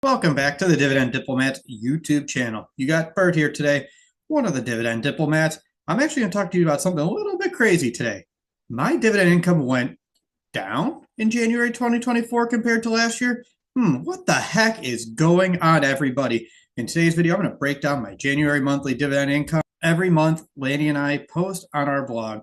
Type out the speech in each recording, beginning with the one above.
Welcome back to the Dividend Diplomats YouTube channel. You got Bert here today, one of the Dividend Diplomats. I'm actually going to talk to you about something a little bit crazy today. My dividend income went down in January 2024 compared to last year. What the heck is going on, everybody? In today's video, I'm going to break down my January monthly dividend income. Every month, Lanny and I post on our blog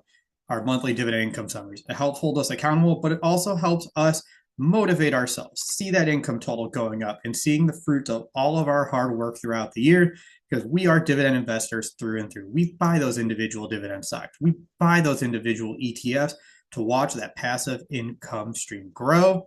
our monthly dividend income summaries. It helps hold us accountable, but it also helps us motivate ourselves, see that income total going up and seeing the fruits of all of our hard work throughout the year, because we are dividend investors through and through. We buy those individual dividend stocks. We buy those individual ETFs to watch that passive income stream grow.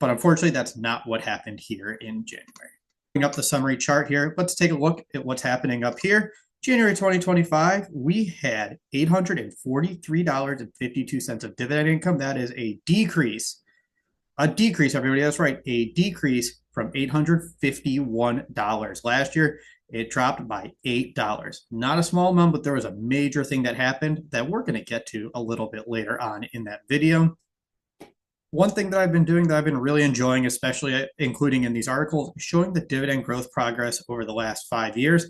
But unfortunately, that's not what happened here in January. Bring up the summary chart here. Let's take a look at what's happening up here. January 2025, we had $843.52 of dividend income. That is a decrease, everybody. That's right, a decrease from $851 last year. It dropped by $8. Not a small amount, but there was a major thing that happened that we're going to get to a little bit later on in that video. One thing that I've been doing that I've been really enjoying, especially including in these articles, is showing the dividend growth progress over the last 5 years.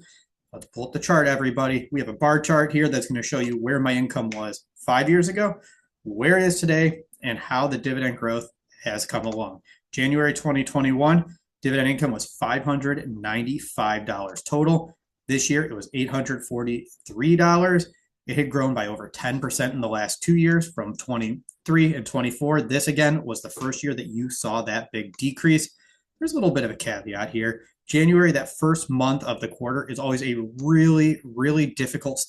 Let's pull up the chart, everybody. We have a bar chart here that's going to show you where my income was 5 years ago, where it is today, and how the dividend growth has come along. January 2021, dividend income was $595 total. This year, it was $843. It had grown by over 10% in the last 2 years, from 23 and 24. This, again, was the first year that you saw that big decrease. There's a little bit of a caveat here. January, that first month of the quarter, is always a really, really difficult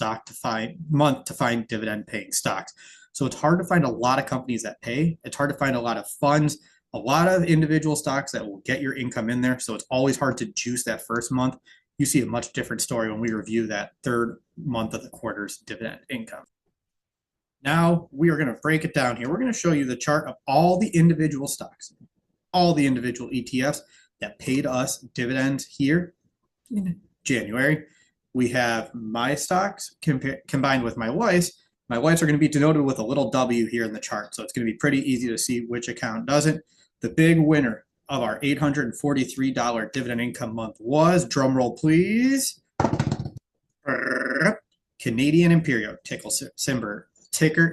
month to find dividend paying stocks. So it's hard to find a lot of companies that pay. It's hard to find a lot of funds, a lot of individual stocks that will get your income in there. So it's always hard to juice that first month. You see a much different story when we review that third month of the quarter's dividend income. Now we are going to break it down here. We're going to show you the chart of all the individual stocks, all the individual ETFs that paid us dividends here in January. We have my stocks combined with my wife's. My wife's are going to be denoted with a little W here in the chart, so it's going to be pretty easy to see which account doesn't. The big winner of our $843 dividend income month was, drumroll please, Canadian Imperial, ticker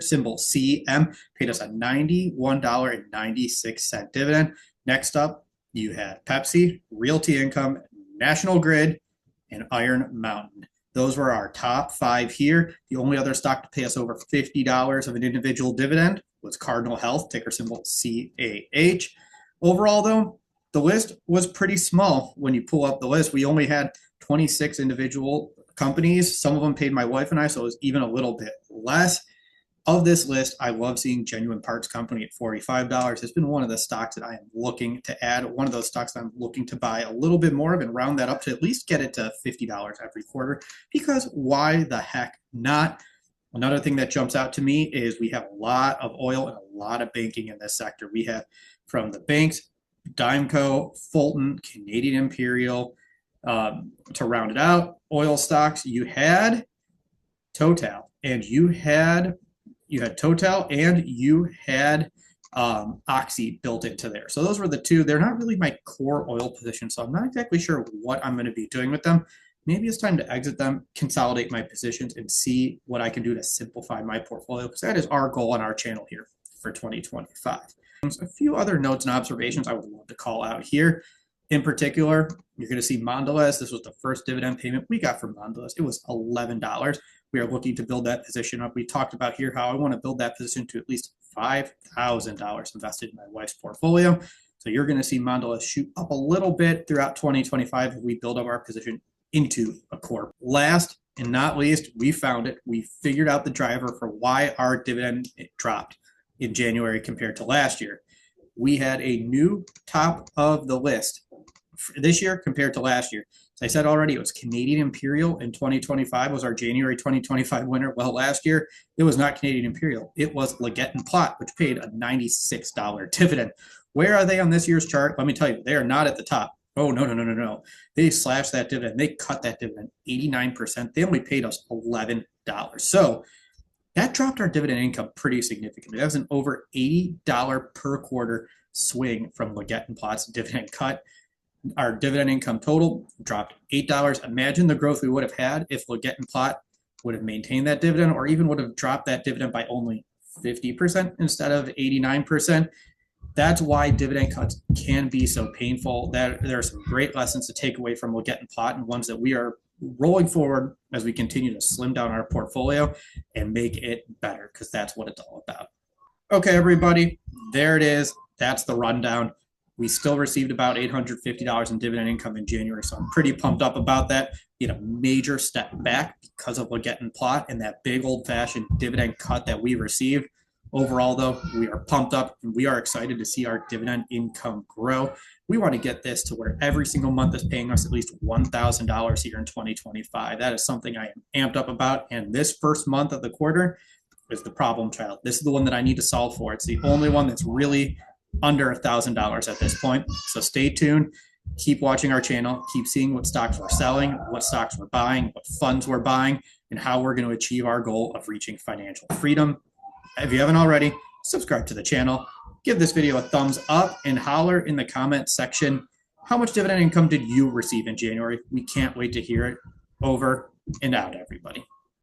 symbol CM, paid us a $91.96 dividend. Next up, you had Pepsi, Realty Income, National Grid, and Iron Mountain. Those were our top 5 here. The only other stock to pay us over $50 of an individual dividend was Cardinal Health, ticker symbol CAH. Overall, though, the list was pretty small. When you pull up the list, we only had 26 individual companies. Some of them paid my wife and I, so it was even a little bit less. Of this list, I love seeing Genuine Parts Company at $45. It's been one of the stocks that I am looking to add, one of those stocks that I'm looking to buy a little bit more of and round that up to at least get it to $50 every quarter, because why the heck not? Another thing that jumps out to me is we have a lot of oil and a lot of banking in this sector. We have, from the banks, Dimeco, Fulton, Canadian Imperial. To round it out, oil stocks, you had Total, and you had Total, and you had Oxy built into there. So those were the two. They're not really my core oil position, so I'm not exactly sure what I'm going to be doing with them. Maybe it's time to exit them, consolidate my positions, and see what I can do to simplify my portfolio, because that is our goal on our channel here for 2025. There's a few other notes and observations I would love to call out here. In particular, you're going to see Mondelez. This was the first dividend payment we got from Mondelez. It was $11. We are looking to build that position up. We talked about here how I want to build that position to at least $5,000 invested in my wife's portfolio. So you're going to see Mondelez shoot up a little bit throughout 2025 as we build up our position into a core. Last and not least, we found it. We figured out the driver for why our dividend dropped in January compared to last year. We had a new top of the list this year compared to last year. As I said already, it was Canadian Imperial in 2025 was our January 2025 winner. Well, last year, it was not Canadian Imperial. It was Leggett & Platt, which paid a $96 dividend. Where are they on this year's chart? Let me tell you, they are not at the top. Oh, no. They slashed that dividend. They cut that dividend 89%. They only paid us $11. So that dropped our dividend income pretty significantly. That was an over $80 per quarter swing from Leggett & Platt's dividend cut. Our dividend income total dropped $8. Imagine the growth we would have had if Leggett and Plot would have maintained that dividend, or even would have dropped that dividend by only 50% instead of 89%. That's why dividend cuts can be so painful. That there are some great lessons to take away from Leggett and Plot, and ones that we are rolling forward as we continue to slim down our portfolio and make it better, because that's what it's all about. Okay, everybody, there it is. That's the rundown. We still received about $850 in dividend income in January, so I'm pretty pumped up about that. We had a major step back because of Leggett and Plot and that big old-fashioned dividend cut that we received. Overall, though, we are pumped up and we are excited to see our dividend income grow. We want to get this to where every single month is paying us at least $1,000 here in 2025. That is something I am amped up about. And this first month of the quarter is the problem child. This is the one that I need to solve for. It's the only one that's really under $1,000 at this point. So stay tuned. Keep watching our channel. Keep seeing what stocks we're selling, what stocks we're buying, what funds we're buying, and how we're going to achieve our goal of reaching financial freedom. If you haven't already, subscribe to the channel, give this video a thumbs up, and holler in the comment section, how much dividend income did you receive in January? We can't wait to hear it. Over and out, everybody.